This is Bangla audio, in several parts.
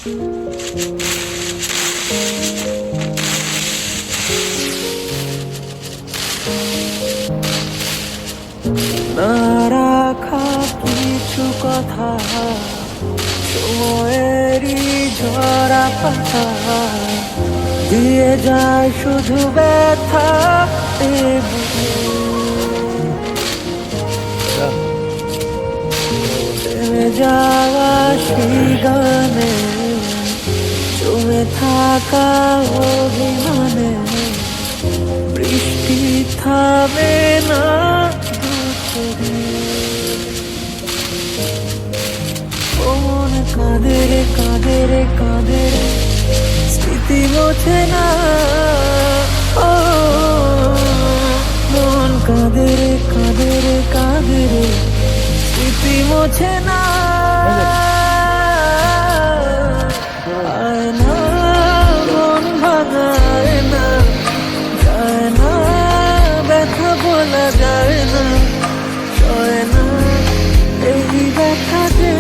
না রাখা কিছু কথা, সময়েরই ঝরা পাতা দিয়ে যায় শুধু ব্যথা। থেমে যাওয়া সেই গানে জমে থাকা অভিমানে বৃষ্টি থামে না। মন কাঁদে রে কাঁদে রে কাঁদে রে, স্মৃতি মোছে না। ও মন কাঁদে রে কাঁদে রে কাঁদে রে, স্মৃতি মোছে না। আয় না মন ভাঙায় না, যায় না ব্যথা বলা যায় না, সয় না এই ব্যথা যে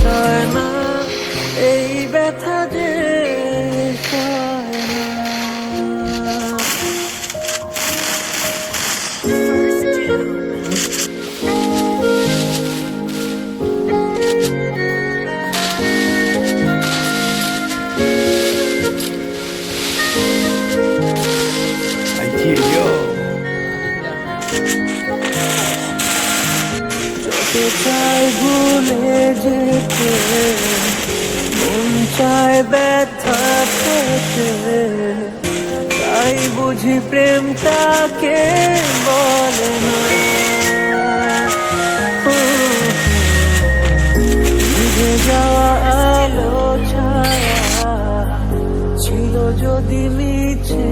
সয় না, এই ব্যথা যে সয় না। যেতে চাই ভুলে যেতে, মন চায় ব্যথা পেতে, তাই বুঝি প্রেমটাকে বলে না। ভিজে যাওয়া আলো ছায়া ছিল যদি মিছে